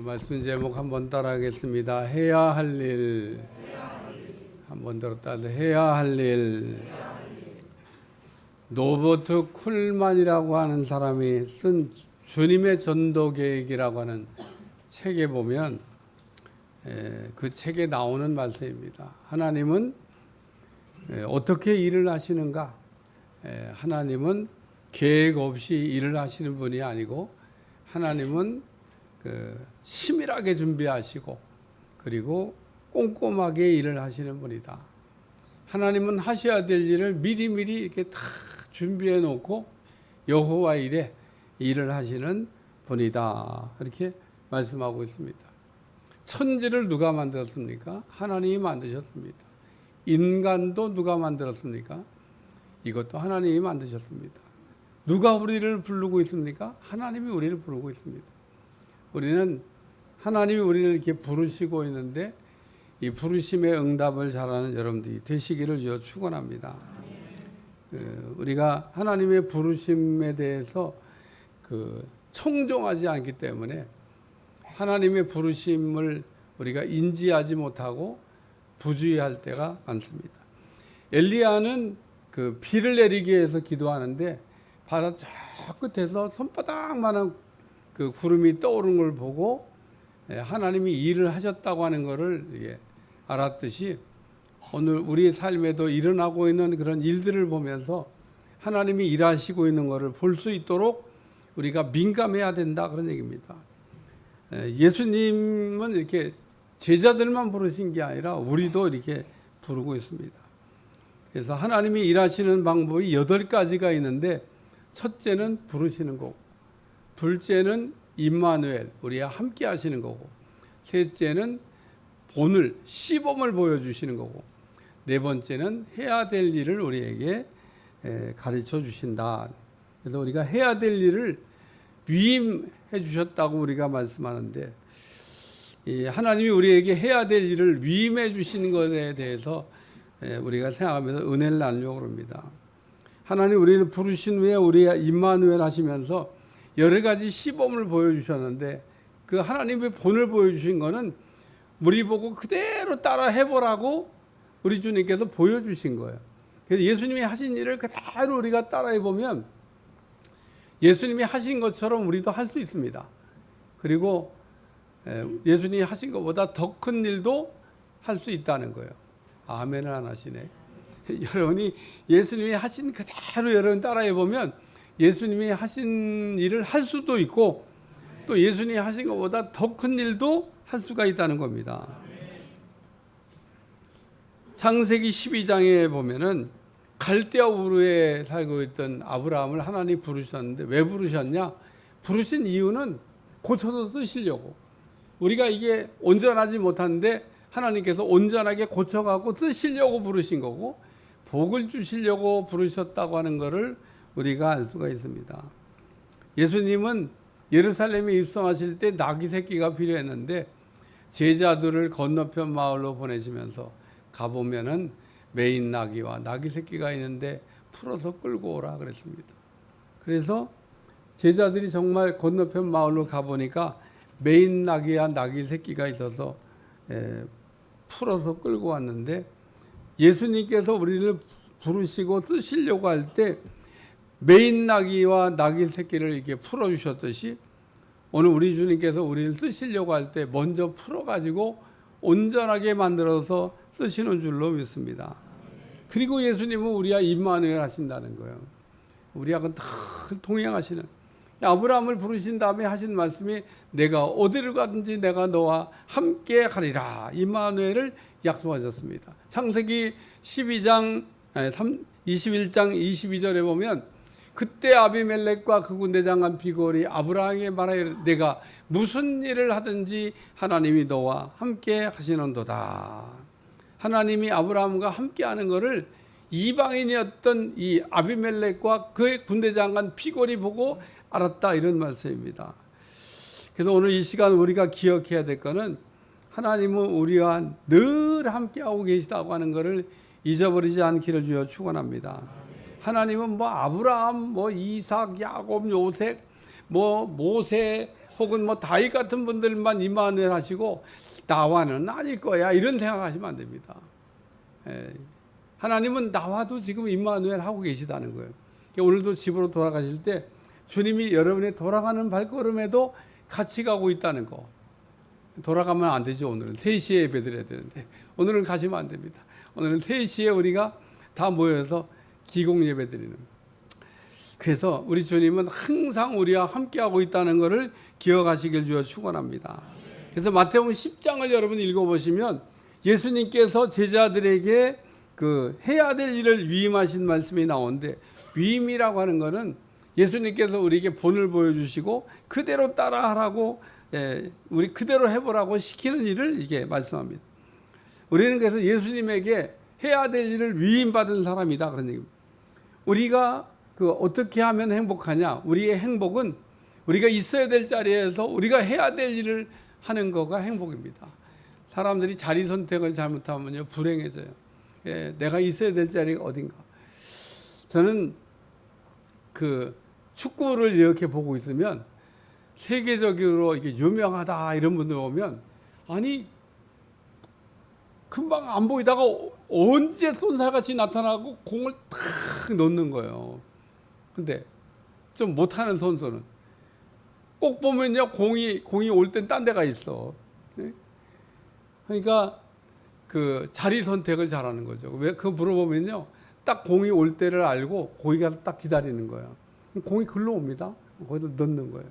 말씀 제목 한번 따라하겠습니다. 해야 할 일. 한번 더 따라 해야 할 일. 노버트 쿨만이라고 하는 사람이 쓴 주님의 전도 계획이라고 하는 책에 보면 그 책에 나오는 말씀입니다. 하나님은 어떻게 일을 하시는가? 하나님은 계획 없이 일을 하시는 분이 아니고 하나님은 치밀하게 준비하시고 그리고 꼼꼼하게 일을 하시는 분이다. 하나님은 하셔야 될 일을 미리미리 이렇게 다 준비해 놓고 여호와 일에 일을 하시는 분이다. 이렇게 말씀하고 있습니다. 천지를 누가 만들었습니까? 하나님이 만드셨습니다. 인간도 누가 만들었습니까? 이것도 하나님이 만드셨습니다. 누가 우리를 부르고 있습니까? 하나님이 우리를 부르고 있습니다. 우리는 하나님이 우리를 이렇게 부르시고 있는데 이 부르심의 응답을 잘하는 여러분들이 되시기를 주여 축원합니다. 우리가 하나님의 부르심에 대해서 청종하지 않기 때문에 하나님의 부르심을 우리가 인지하지 못하고 부주의할 때가 많습니다. 엘리야는 비를 내리기 위해서 기도하는데 바다 저 끝에서 손바닥만한 구름이 떠오르는 걸 보고 하나님이 일을 하셨다고 하는 것을 알았듯이 오늘 우리의 삶에도 일어나고 있는 그런 일들을 보면서 하나님이 일하시고 있는 것을 볼 수 있도록 우리가 민감해야 된다 그런 얘기입니다. 예수님은 이렇게 제자들만 부르신 게 아니라 우리도 이렇게 부르고 있습니다. 그래서 하나님이 일하시는 방법이 8가지가 있는데 첫째는 부르시는 거고, 둘째는 임마누엘 우리와 함께 하시는 거고, 셋째는 본을 시범을 보여주시는 거고, 네 번째는 해야 될 일을 우리에게 가르쳐 주신다. 그래서 우리가 해야 될 일을 위임해 주셨다고 우리가 말씀하는데 하나님이 우리에게 해야 될 일을 위임해 주시는 것에 대해서 우리가 생각하면서 은혜를 나누려고 합니다. 하나님 우리를 부르신 후에 우리가 임마누엘 하시면서 여러 가지 시범을 보여주셨는데 그 하나님의 본을 보여주신 것은 우리 보고 그대로 따라 해보라고 우리 주님께서 보여주신 거예요. 그래서 예수님이 하신 일을 그대로 우리가 따라해보면 예수님이 하신 것처럼 우리도 할 수 있습니다. 그리고 예수님이 하신 것보다 더 큰 일도 할 수 있다는 거예요. 아멘을 안 하시네. 여러분이 예수님이 하신 그대로 여러분 따라해보면 예수님이 하신 일을 할 수도 있고 또 예수님이 하신 것보다 더 큰 일도 할 수가 있다는 겁니다. 창세기 12장에 보면은 갈대아 우르에 살고 있던 아브라함을 하나님이 부르셨는데 왜 부르셨냐? 부르신 이유는 고쳐서 쓰시려고. 우리가 이게 온전하지 못한데 하나님께서 온전하게 고쳐갖고 쓰시려고 부르신 거고 복을 주시려고 부르셨다고 하는 것을 우리가 알 수가 있습니다. 예수님은 예루살렘에 입성하실 때 나귀 새끼가 필요했는데 제자들을 건너편 마을로 보내시면서 가보면은 메인 나귀와 나귀 새끼가 있는데 풀어서 끌고 오라 그랬습니다. 그래서 제자들이 정말 건너편 마을로 가보니까 메인 나귀와 나귀 새끼가 있어서 풀어서 끌고 왔는데 예수님께서 우리를 부르시고 쓰시려고 할 때 메인 나귀와 나귀 새끼를 이렇게 풀어주셨듯이 오늘 우리 주님께서 우리를 쓰시려고 할 때 먼저 풀어가지고 온전하게 만들어서 쓰시는 줄로 믿습니다. 그리고 예수님은 우리와 임마누엘 하신다는 거예요. 우리하고 늘 동행하시는. 아브라함을 부르신 다음에 하신 말씀이 내가 어디를 가든지 내가 너와 함께 하리라. 임마누엘을 약속하셨습니다. 창세기 21장 22절에 보면 그때 아비멜렉과 그 군대 장관 비골이 아브라함에게 말하기를 내가 무슨 일을 하든지 하나님이 너와 함께 하시는도다. 하나님이 아브라함과 함께 하는 것을 이방인이었던 이 아비멜렉과 그의 군대 장관 비골이 보고 알았다 이런 말씀입니다. 그래서 오늘 이 시간 우리가 기억해야 될 것은 하나님은 우리와 늘 함께하고 계시다고 하는 것을 잊어버리지 않기를 주여 축원합니다. 하나님은 아브라함, 이삭, 야곱, 요셉, 모세, 혹은 뭐 다윗 같은 분들만 임마누엘 하시고 나와는 아닐 거야 이런 생각하시면 안 됩니다. 하나님은 나와도 지금 임마누엘 하고 계시다는 거예요. 오늘도 집으로 돌아가실 때 주님이 여러분의 돌아가는 발걸음에도 같이 가고 있다는 거. 돌아가면 안 되죠. 오늘은 3시에 예배 드려야 되는데 오늘은 가시면 안 됩니다. 오늘은 3시에 우리가 다 모여서 기공 예배 드리는. 그래서 우리 주님은 항상 우리와 함께하고 있다는 것을 기억하시길 주여 축원합니다. 그래서 마태복음 10장을 여러분 읽어보시면 예수님께서 제자들에게 그 해야 될 일을 위임하신 말씀이 나오는데, 위임이라고 하는 것은 예수님께서 우리에게 본을 보여주시고 그대로 따라하라고, 우리 그대로 해보라고 시키는 일을 이게 말씀합니다. 우리는 그래서 예수님에게 해야 될 일을 위임받은 사람이다 그런 얘기입니다. 우리가 그 어떻게 하면 행복하냐? 우리의 행복은 우리가 있어야 될 자리에서 우리가 해야 될 일을 하는 거가 행복입니다. 사람들이 자리 선택을 잘못하면요 불행해져요. 내가 있어야 될 자리가 어딘가. 저는 그 축구를 이렇게 보고 있으면 세계적으로 이게 유명하다 이런 분들 오면, 아니 금방 안 보이다가 언제 쏜살같이 나타나고 공을 탁 넣는 거예요. 근데 좀 못하는 선수는 꼭 보면요 공이 올 땐 딴 데가 있어. 그러니까 그 자리 선택을 잘하는 거죠. 왜 그거 물어보면요 딱 공이 올 때를 알고 거기가 딱 기다리는 거예요. 공이 글로 옵니다. 거기다 넣는 거예요.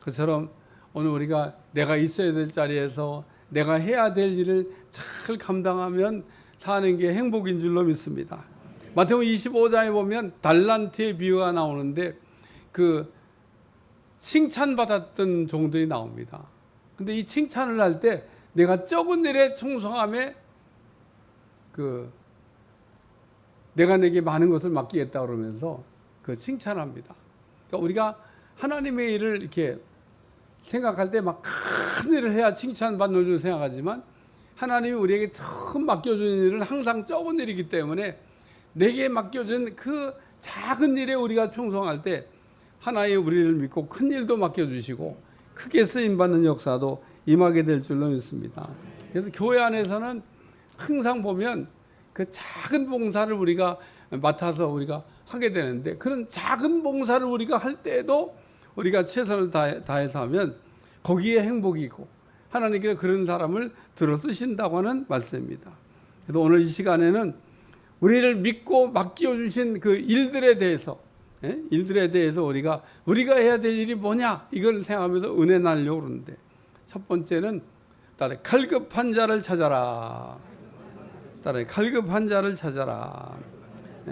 그처럼 오늘 우리가 내가 있어야 될 자리에서 내가 해야 될 일을 잘 감당하면 사는 게 행복인 줄로 믿습니다. 마태복음 25장에 보면 달란트의 비유가 나오는데 그 칭찬받았던 종들이 나옵니다. 근데 이 칭찬을 할 때 내가 적은 일에 충성함에 그 내가 내게 많은 것을 맡기겠다 그러면서 그 칭찬합니다. 그러니까 우리가 하나님의 일을 이렇게 생각할 때 막 큰 일을 해야 칭찬받는 줄 생각하지만, 하나님이 우리에게 처음 맡겨주는 일은 항상 적은 일이기 때문에 내게 맡겨준 그 작은 일에 우리가 충성할 때 하나님 우리를 믿고 큰 일도 맡겨주시고 크게 쓰임받는 역사도 임하게 될 줄로 믿습니다. 그래서 교회 안에서는 항상 보면 그 작은 봉사를 우리가 맡아서 우리가 하게 되는데, 그런 작은 봉사를 우리가 할 때에도 우리가 최선을 다해서 하면 거기에 행복이 있고 하나님께서 그런 사람을 들어 쓰신다고 하는 말씀입니다. 그래서 오늘 이 시간에는 우리를 믿고 맡겨주신 그 일들에 대해서 우리가 해야 될 일이 뭐냐 이걸 생각하면서 은혜 나누려고 그러는데, 첫 번째는 따라 갈급한 자를 찾아라. 따라 갈급한 자를 찾아라.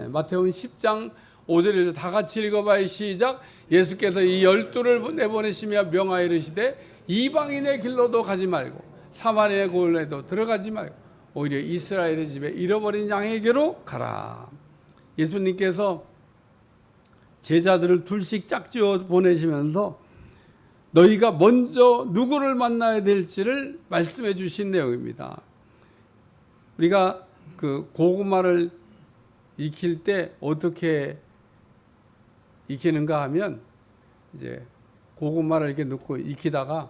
마태복음 10장 5절에서 다 같이 읽어봐요. 시작. 예수께서 이 12를 내보내시며 명하여 이르시되 이방인의 길로도 가지 말고 사마리아의 고을에도 들어가지 말고 오히려 이스라엘의 집에 잃어버린 양에게로 가라. 예수님께서 제자들을 둘씩 짝지어 보내시면서 너희가 먼저 누구를 만나야 될지를 말씀해 주신 내용입니다. 우리가 그 고구마를 익힐 때 어떻게 익히는가 하면, 이제 고구마를 이렇게 넣고 익히다가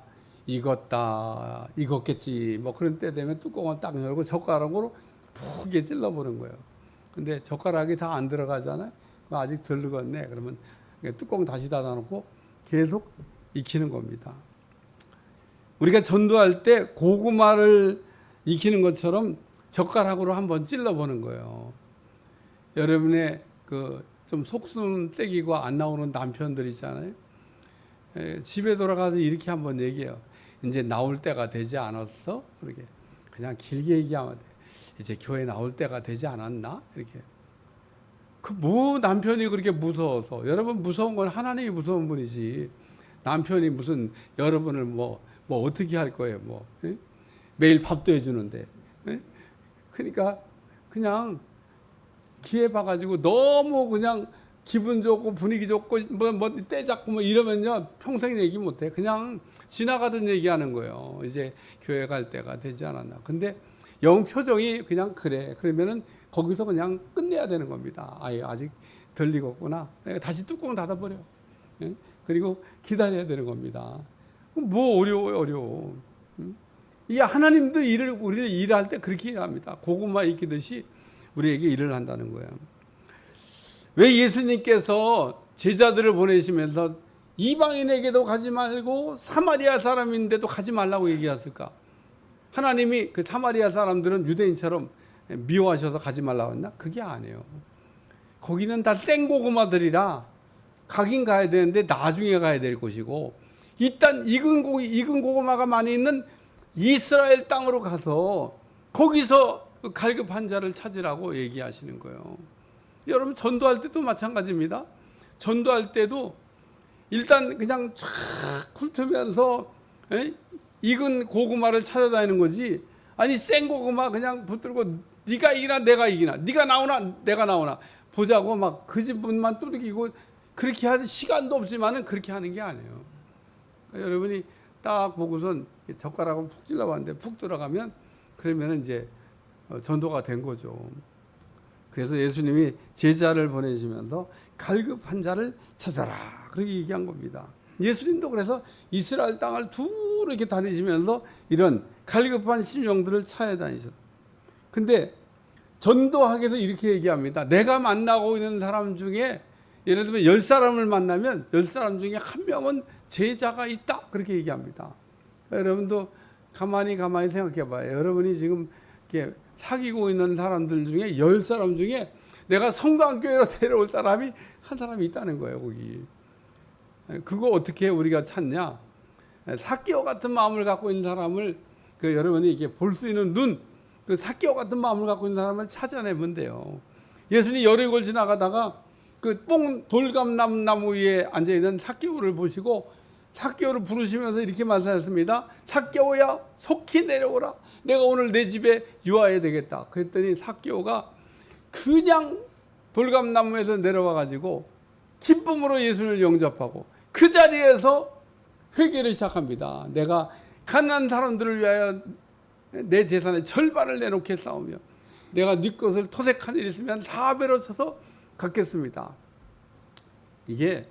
익었겠지 뭐 그런 때 되면 뚜껑을 딱 열고 젓가락으로 푹 찔러보는 거예요. 근데 젓가락이 다 안 들어가잖아요. 아직 덜 익었네. 그러면 뚜껑 다시 닫아놓고 계속 익히는 겁니다. 우리가 전도할 때 고구마를 익히는 것처럼 젓가락으로 한번 찔러보는 거예요. 여러분의 그 좀 속숨 떼기고 안 나오는 남편들 있잖아요. 집에 돌아가서 이렇게 한번 얘기해요. 이제 나올 때가 되지 않았어? 그렇게 그냥 길게 얘기하면 돼. 이제 교회 나올 때가 되지 않았나? 이렇게. 그 뭐 남편이 그렇게 무서워서. 여러분 무서운 건 하나님이 무서운 분이지. 남편이 무슨 여러분을 뭐 어떻게 할 거예요? 뭐 매일 밥도 해주는데. 그러니까 그냥 기회 봐가지고 너무 그냥 기분 좋고 분위기 좋고 뭐 때 잡고 뭐 이러면요 평생 얘기 못해. 그냥 지나가던 얘기하는 거예요. 이제 교회 갈 때가 되지 않았나. 근데 영 표정이 그냥 그래. 그러면은 거기서 그냥 끝내야 되는 겁니다. 아직 덜 익었구나. 다시 뚜껑 닫아버려. 그리고 기다려야 되는 겁니다. 뭐 어려워요, 어려워. 이 하나님도 우리를 일할 때 그렇게 일합니다. 고구마 익히듯이 우리에게 일을 한다는 거예요. 왜 예수님께서 제자들을 보내시면서 이방인에게도 가지 말고 사마리아 사람인데도 가지 말라고 얘기했을까? 하나님이 그 사마리아 사람들은 유대인처럼 미워하셔서 가지 말라고 했나? 그게 아니에요. 거기는 다 생고구마들이라 가긴 가야 되는데 나중에 가야 될 곳이고, 일단 익은 고구마가 많이 있는 이스라엘 땅으로 가서 거기서 그 갈급한 자를 찾으라고 얘기하시는 거예요. 여러분, 전도할 때도 마찬가지입니다. 전도할 때도 일단 그냥 쫙 훑으면서 익은 고구마를 찾아다니는 거지, 아니 생고구마 그냥 붙들고 네가 이기나 내가 이기나, 네가 나오나 내가 나오나 보자고 막 그 집 문만 두들기고 그렇게 할 시간도 없지만은 그렇게 하는 게 아니에요. 여러분이 딱 보고선 젓가락을 푹 찔러봤는데 푹 들어가면 그러면 이제 전도가 된 거죠. 그래서 예수님이 제자를 보내시면서 갈급한 자를 찾아라 그렇게 얘기한 겁니다. 예수님도 그래서 이스라엘 땅을 두루 이렇게 다니시면서 이런 갈급한 심령들을 찾아다니셨어요. 근데 전도학에서 이렇게 얘기합니다. 내가 만나고 있는 사람 중에 예를 들면 10사람을 만나면 10사람 중에 한 명은 제자가 있다 그렇게 얘기합니다. 여러분도 가만히 생각해 봐요. 여러분이 지금 이렇게 사귀고 있는 사람들 중에 10사람 중에 내가 성당교회로 데려올 사람이 한 사람이 있다는 거예요. 거기. 그거 어떻게 우리가 찾냐? 삭개오 같은 마음을 갖고 있는 사람을 여러분이 이렇게 볼 수 있는 눈, 그 삭개오 같은 마음을 갖고 있는 사람을 찾아내면 돼요. 예수님이 여리고를 지나가다가 그 돌감나무 위에 앉아 있는 삭개오를 보시고 삭개오를 부르시면서 이렇게 말씀하셨습니다. 삭개오야, 속히 내려오라. 내가 오늘 내 집에 유하해야 되겠다. 그랬더니 삭개오가 그냥 돌감나무에서 내려와 가지고 기쁨으로 예수를 영접하고 그 자리에서 회개를 시작합니다. 내가 가난한 사람들을 위하여 내 재산의 절반을 내놓겠사오며 내가 네 것을 토색한 일 있으면 4배로 쳐서 갚겠습니다. 이게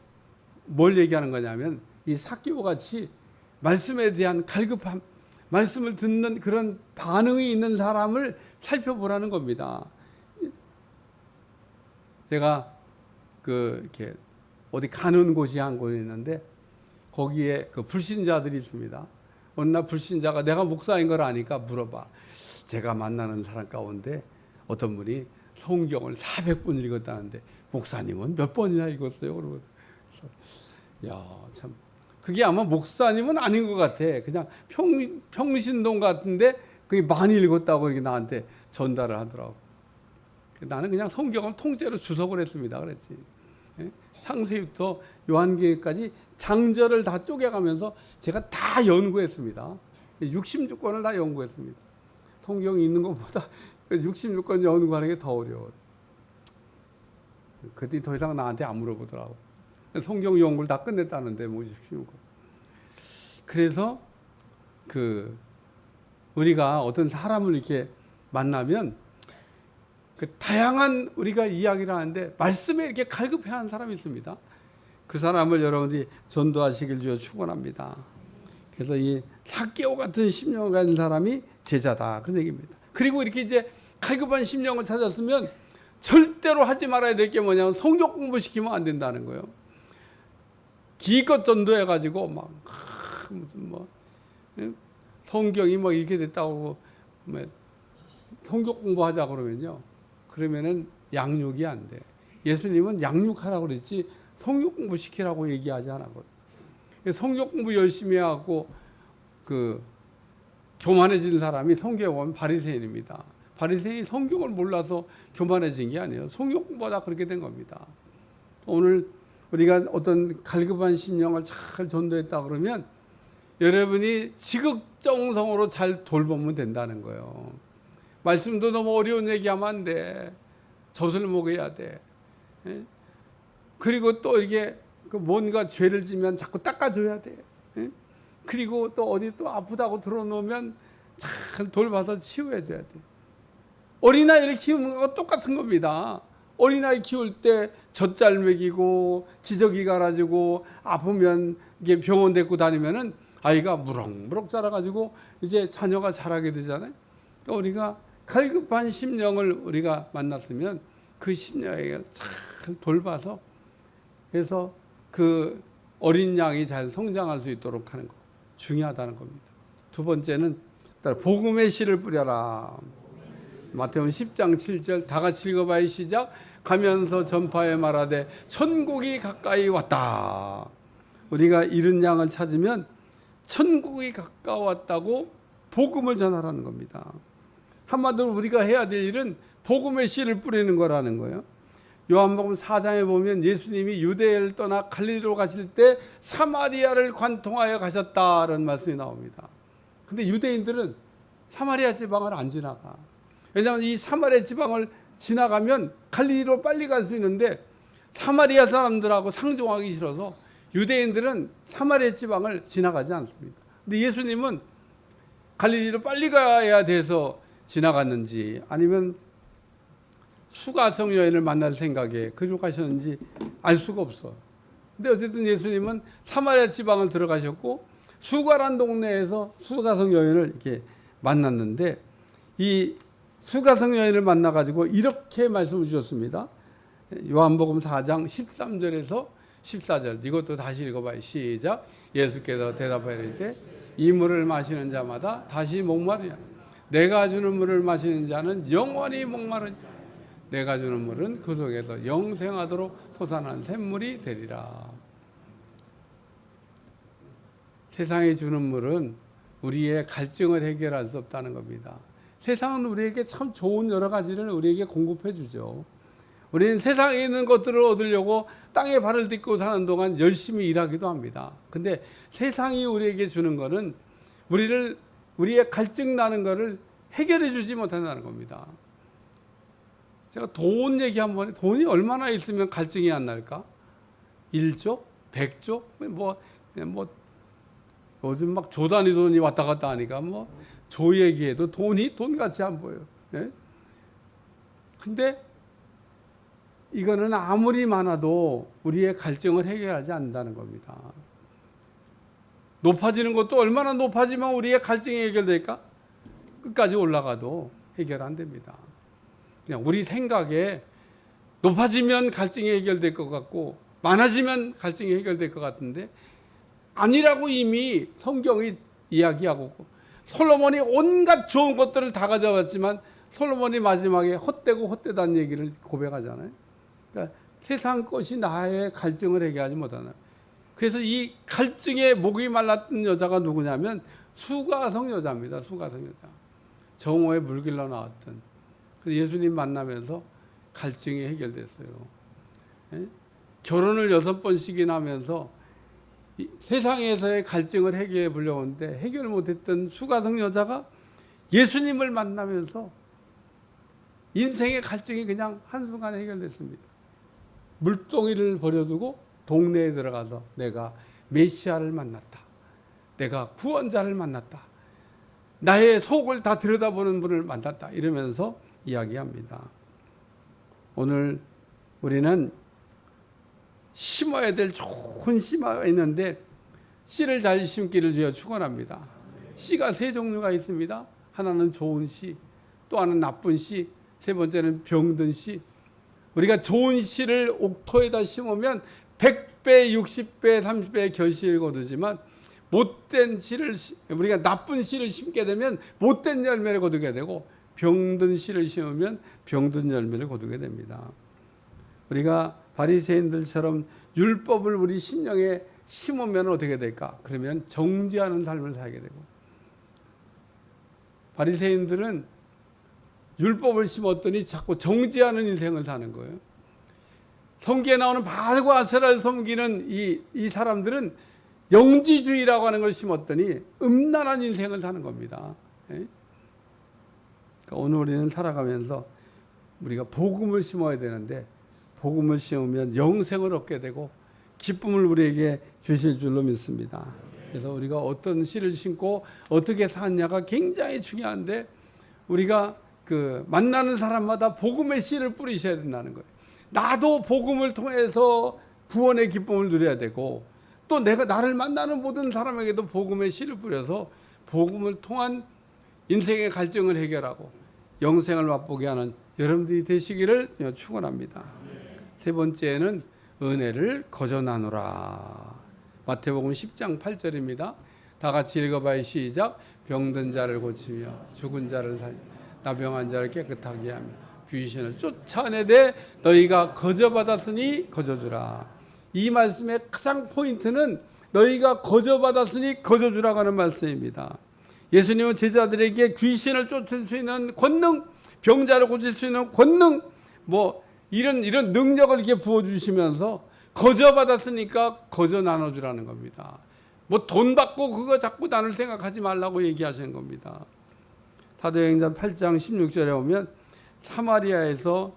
뭘 얘기하는 거냐면 이 삭개오 같이 말씀에 대한 갈급함, 말씀을 듣는 그런 반응이 있는 사람을 살펴보라는 겁니다. 제가 이렇게 어디 가는 곳이 한 곳이 있는데 거기에 그 불신자들이 있습니다. 어느 날 불신자가 내가 목사인 걸 아니까 물어봐. 제가 만나는 사람 가운데 어떤 분이 성경을 400번 읽었다는데 목사님은 몇 번이나 읽었어요? 그러고 야, 참 그게 아마 목사님은 아닌 것 같아. 그냥 평신동 같은데 그게 많이 읽었다고 이렇게 나한테 전달을 하더라고. 나는 그냥 성경을 통째로 주석을 했습니다. 그랬지. 창세기부터 요한계시까지 장절을 다 쪼개가면서 제가 다 연구했습니다. 66권을 다 연구했습니다. 성경이 있는 것보다 66권 연구하는 게 더 어려워요. 그때 더 이상 나한테 안 물어보더라고. 성경 연구를 다 끝냈다는데 뭐 66권. 그래서 우리가 어떤 사람을 이렇게 만나면 다양한 우리가 이야기를 하는데 말씀에 이렇게 갈급해하는 사람이 있습니다. 그 사람을 여러분들이 전도하시길 주여 축원합니다. 그래서 이 삭개오 같은 심령을 가진 사람이 제자다 그런 얘기입니다. 그리고 이렇게 이제 갈급한 심령을 찾았으면 절대로 하지 말아야 될 게 뭐냐면 성경 공부시키면 안 된다는 거예요. 기껏 전도해가지고 막 무슨 성경이 이렇게 됐다고 성경 공부하자 그러면은 양육이 안 돼. 예수님은 양육하라고 그랬지 성경 공부 시키라고 얘기하지 않았거든. 성경 공부 열심히 하고 교만해진 사람이 성경에 보면 바리새인입니다. 바리새인이 성경을 몰라서 교만해진 게 아니에요. 성경 공부하다 그렇게 된 겁니다. 오늘 우리가 어떤 갈급한 심령을 잘 전도했다 그러면 여러분이 지극정성으로 잘 돌보면 된다는 거예요. 말씀도 너무 어려운 얘기하면 안 돼. 젖을 먹여야 돼. 그리고 또 이게 뭔가 죄를 지면 자꾸 닦아줘야 돼. 그리고 또 어디 또 아프다고 들어놓으면 잘 돌봐서 치유해줘야 돼. 어린아이를 키우는 거와 똑같은 겁니다. 어린아이 키울 때 젖잘 먹이고 기저귀 갈아주고 아프면 이게 병원 데리고 다니면은 아이가 무럭무럭 자라가지고 이제 자녀가 자라게 되잖아요. 그러니까 우리가 갈급한 심령을 우리가 만났으면 그 심령을 잘 돌봐서 그래서 그 어린 양이 잘 성장할 수 있도록 하는 거 중요하다는 겁니다. 두 번째는 복음의 씨를 뿌려라. 마태복음 10장 7절 다 같이 읽어봐요. 시작. 가면서 전파해 말하되 천국이 가까이 왔다. 우리가 잃은 양을 찾으면 천국이 가까웠다고 복음을 전하라는 겁니다. 한마디로 우리가 해야 될 일은 복음의 씨를 뿌리는 거라는 거예요. 요한복음 4장에 보면 예수님이 유대를 떠나 갈릴리로 가실 때 사마리아를 관통하여 가셨다라는 말씀이 나옵니다. 근데 유대인들은 사마리아 지방을 안 지나가. 왜냐하면 이 사마리아 지방을 지나가면 갈릴리로 빨리 갈 수 있는데 사마리아 사람들하고 상종하기 싫어서 유대인들은 사마리아 지방을 지나가지 않습니다. 근데 예수님은 갈릴리로 빨리 가야 돼서 지나갔는지 아니면 수가성 여인을 만날 생각에 그리로 가셨는지 알 수가 없어. 근데 어쨌든 예수님은 사마리아 지방을 들어가셨고 수가란 동네에서 수가성 여인을 이렇게 만났는데 이 수가성 여인을 만나가지고 이렇게 말씀을 주셨습니다. 요한복음 4장 13절에서 14절 이것도 다시 읽어봐요. 시작. 예수께서 대답하시되 이 물을 마시는 자마다 다시 목마르냐. 내가 주는 물을 마시는 자는 영원히 목마르냐. 내가 주는 물은 그 속에서 영생하도록 솟아난 샘물이 되리라. 세상이 주는 물은 우리의 갈증을 해결할 수 없다는 겁니다. 세상은 우리에게 참 좋은 여러 가지를 우리에게 공급해 주죠. 우리는 세상에 있는 것들을 얻으려고 땅에 발을 딛고 사는 동안 열심히 일하기도 합니다. 근데 세상이 우리에게 주는 거는 우리의 갈증 나는 거를 해결해 주지 못한다는 겁니다. 제가 돈 얘기 한번, 돈이 얼마나 있으면 갈증이 안 날까? 1조? 100조? 요즘 막 조 단위 돈이 왔다 갔다 하니까 조 얘기해도 돈이 돈같이 안 보여요. 네? 근데 이거는 아무리 많아도 우리의 갈증을 해결하지 않는다는 겁니다. 높아지는 것도 얼마나 높아지면 우리의 갈증이 해결될까? 끝까지 올라가도 해결 안 됩니다. 그냥 우리 생각에 높아지면 갈증이 해결될 것 같고 많아지면 갈증이 해결될 것 같은데 아니라고 이미 성경이 이야기하고 솔로몬이 온갖 좋은 것들을 다 가져왔지만 솔로몬이 마지막에 헛되고 헛되다는 얘기를 고백하잖아요. 그러니까 세상 것이 나의 갈증을 해결하지 못하나. 그래서 이 갈증에 목이 말랐던 여자가 누구냐면 수가성 여자입니다. 수가성 여자. 정오에 물길로 나왔던. 그래서 예수님 만나면서 갈증이 해결됐어요. 예? 결혼을 6번씩이나 하면서 세상에서의 갈증을 해결해 보려고 하는데 해결 못했던 수가성 여자가 예수님을 만나면서 인생의 갈증이 그냥 한순간에 해결됐습니다. 물동이를 버려두고 동네에 들어가서 내가 메시아를 만났다. 내가 구원자를 만났다. 나의 속을 다 들여다보는 분을 만났다. 이러면서 이야기합니다. 오늘 우리는 심어야 될 좋은 씨가 있는데 씨를 잘 심기를 주여 축원합니다. 씨가 3종류가 있습니다. 하나는 좋은 씨, 또 하나는 나쁜 씨, 세 번째는 병든 씨. 우리가 좋은 씨를 옥토에다 심으면 100배, 60배, 30배의 결실을 거두지만 못된 씨를 우리가 나쁜 씨를 심게 되면 못된 열매를 거두게 되고 병든 씨를 심으면 병든 열매를 거두게 됩니다. 우리가 바리새인들처럼 율법을 우리 심령에 심으면 어떻게 될까? 그러면 정죄하는 삶을 살게 되고 바리새인들은 율법을 심었더니 자꾸 정죄하는 인생을 사는 거예요. 성경에 나오는 바알과 아세라를 섬기는 이 사람들은 영지주의라고 하는 걸 심었더니 음란한 인생을 사는 겁니다. 그러니까 오늘 우리는 살아가면서 우리가 복음을 심어야 되는데 복음을 심으면 영생을 얻게 되고 기쁨을 우리에게 주실 줄로 믿습니다. 그래서 우리가 어떤 씨를 심고 어떻게 사느냐가 굉장히 중요한데 우리가 그 만나는 사람마다 복음의 씨를 뿌리셔야 된다는 거예요. 나도 복음을 통해서 구원의 기쁨을 누려야 되고 또 내가 나를 만나는 모든 사람에게도 복음의 씨를 뿌려서 복음을 통한 인생의 갈증을 해결하고 영생을 맛보게 하는 여러분들이 되시기를 축원합니다. 세 번째는 은혜를 거저 나누라. 마태복음 10장 8절입니다. 다 같이 읽어봐요. 시작. 병든 자를 고치며 죽은 자를 살리며 나병한 자를 깨끗하게 하며 귀신을 쫓아내되 너희가 거저 받았으니 거저 주라. 이 말씀의 가장 포인트는 너희가 거저 받았으니 거저 주라고 하는 말씀입니다. 예수님은 제자들에게 귀신을 쫓을 수 있는 권능, 병자를 고칠 수 있는 권능, 이런 능력을 이렇게 부어주시면서 거저 받았으니까 거저 나눠주라는 겁니다. 돈 받고 그거 자꾸 나눌 생각하지 말라고 얘기하시는 겁니다. 사도행전 8장 16절에 보면 사마리아에서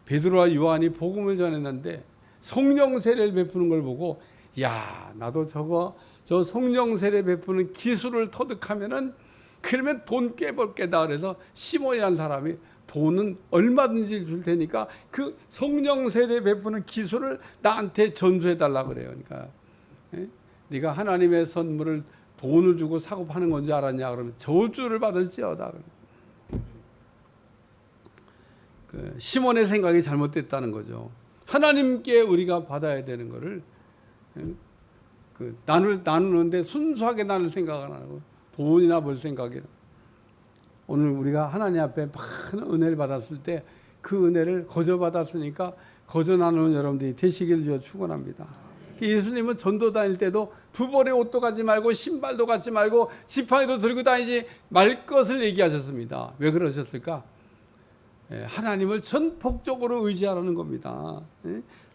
베드로와 요한이 복음을 전했는데 성령 세례를 베푸는 걸 보고 야, 나도 저 성령 세례 베푸는 기술을 터득하면은 그러면 돈 꽤 벌 게다. 그래서 시몬이라는 사람이 돈은 얼마든지 줄 테니까 그 성령 세례 베푸는 기술을 나한테 전수해 달라 그래요. 그러니까 네가 하나님의 선물을 돈을 주고 사고 파는 건지 알았냐 그러면 저주를 받을지어다. 그 시몬의 생각이 잘못됐다는 거죠. 하나님께 우리가 받아야 되는 거를 나누는데 순수하게 나눌 생각을 안 하고 돈이나 벌 생각이라. 오늘 우리가 하나님 앞에 많은 은혜를 받았을 때 그 은혜를 거저 받았으니까 거저 나누는 여러분들이 되시기를 축원합니다. 예수님은 전도 다닐 때도 두 벌의 옷도 가지 말고 신발도 갖지 말고 지팡이도 들고 다니지 말 것을 얘기하셨습니다. 왜 그러셨을까? 하나님을 전폭적으로 의지하라는 겁니다.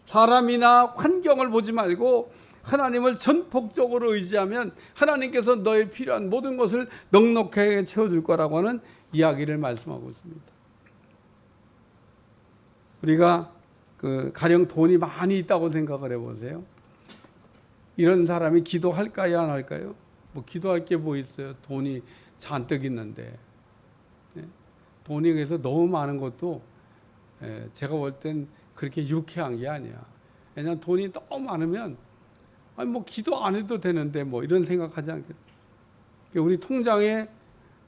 사람이나 환경을 보지 말고 하나님을 전폭적으로 의지하면 하나님께서 너의 필요한 모든 것을 넉넉하게 채워줄 거라고 하는 이야기를 말씀하고 있습니다. 우리가 가령 돈이 많이 있다고 생각을 해보세요. 이런 사람이 기도할까요, 안 할까요? 기도할 게 뭐 있어요? 돈이 잔뜩 있는데. 돈이 그래서 너무 많은 것도 제가 볼 땐 그렇게 유쾌한 게 아니야. 왜냐하면 돈이 너무 많으면 기도 안 해도 되는데 이런 생각하지 않겠어요? 우리 통장에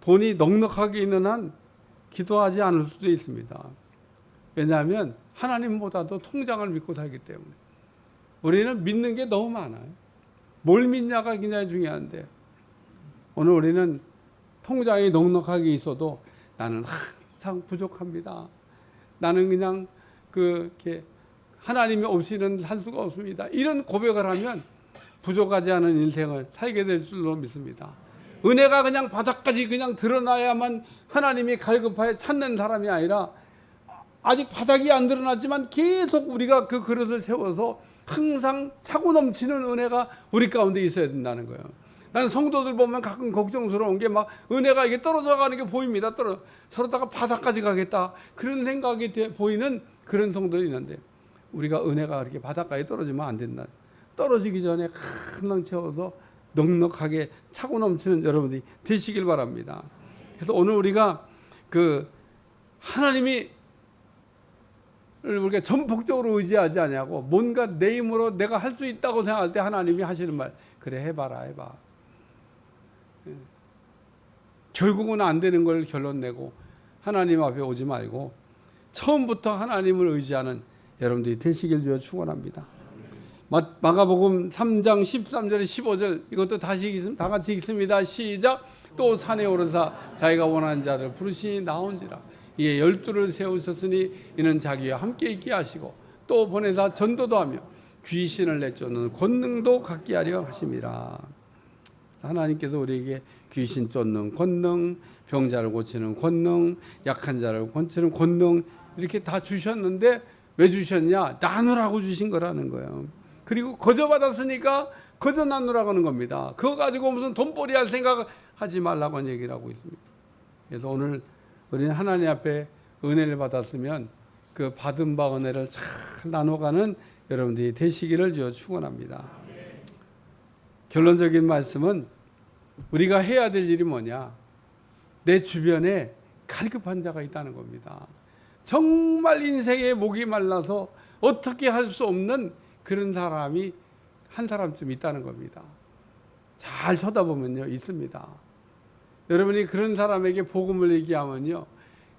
돈이 넉넉하게 있는 한 기도하지 않을 수도 있습니다. 왜냐하면 하나님보다도 통장을 믿고 살기 때문에. 우리는 믿는 게 너무 많아요. 뭘 믿냐가 굉장히 중요한데 오늘 우리는 통장이 넉넉하게 있어도 나는 항상 부족합니다. 나는 그냥 이렇게 하나님이 없이는 살 수가 없습니다. 이런 고백을 하면 부족하지 않은 인생을 살게 될 줄로 믿습니다. 은혜가 그냥 바닥까지 그냥 드러나야만 하나님이 갈급하여 찾는 사람이 아니라 아직 바닥이 안 드러났지만 계속 우리가 그 그릇을 세워서 항상 차고 넘치는 은혜가 우리 가운데 있어야 된다는 거예요. 난 성도들 보면 가끔 걱정스러운 게 은혜가 이게 떨어져 가는 게 보입니다. 저러다가 바닥까지 가겠다. 그런 생각이 보이는 그런 성도들이 있는데 우리가 은혜가 그렇게 바닥까지 떨어지면 안 된다. 떨어지기 전에 한lang 채워서 넉넉하게 차고 넘치는 여러분들이 되시길 바랍니다. 그래서 오늘 우리가 하나님이 우리가 전폭적으로 의지하지 않냐고 뭔가 내 힘으로 내가 할 수 있다고 생각할 때 하나님이 하시는 말 그래 해봐. 결국은 안 되는 걸 결론 내고 하나님 앞에 오지 말고 처음부터 하나님을 의지하는 여러분들이 되시길 주여 축원합니다. 마가복음 3장 13절 15절 이것도 다 같이 읽습니다. 시작. 또 산에 오르사 자기가 원하는 자를 부르시니 나온지라. 이에 12를 세우셨으니 이는 자기와 함께 있게 하시고 또 보내사 전도도 하며 귀신을 내쫓는 권능도 갖게 하려 하심이라. 하나님께서 우리에게 귀신 쫓는 권능, 병자를 고치는 권능, 약한 자를 고치는 권능 이렇게 다 주셨는데 왜 주셨냐? 나누라고 주신 거라는 거예요. 그리고 거저 받았으니까 거저 나누라고 하는 겁니다. 그거 가지고 무슨 돈벌이 할 생각 하지 말라고 얘기를 하고 있습니다. 그래서 오늘 우리는 하나님 앞에 은혜를 받았으면 그 받은 바 은혜를 잘 나눠가는 여러분들이 되시기를 주여 축원합니다. 결론적인 말씀은 우리가 해야 될 일이 뭐냐? 내 주변에 갈급한 자가 있다는 겁니다. 정말 인생의 목이 말라서 어떻게 할 수 없는 그런 사람이 한 사람쯤 있다는 겁니다. 잘 쳐다보면요, 있습니다. 여러분이 그런 사람에게 복음을 얘기하면요,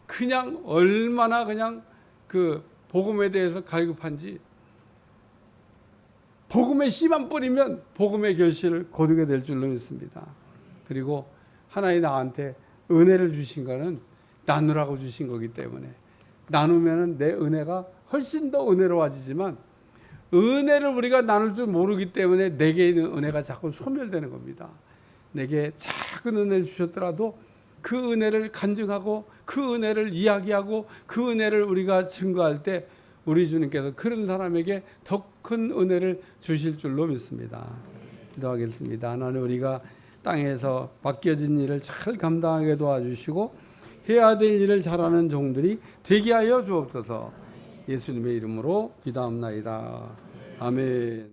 그냥 얼마나 그냥 그 복음에 대해서 갈급한지, 복음의 씨만 뿌리면 복음의 결실을 거두게 될 줄로 믿습니다. 그리고 하나님 나한테 은혜를 주신 거는 나누라고 주신 거기 때문에, 나누면 내 은혜가 훨씬 더 은혜로워지지만, 은혜를 우리가 나눌 줄 모르기 때문에 내게 있는 은혜가 자꾸 소멸되는 겁니다. 내게 작은 은혜를 주셨더라도 그 은혜를 간증하고 그 은혜를 이야기하고 그 은혜를 우리가 증거할 때 우리 주님께서 그런 사람에게 더 큰 은혜를 주실 줄로 믿습니다. 기도하겠습니다. 하나님, 우리가 땅에서 맡겨진 일을 잘 감당하게 도와주시고 해야 될 일을 잘하는 종들이 되게 하여 주옵소서. 예수님의 이름으로 기도합나이다. 아멘.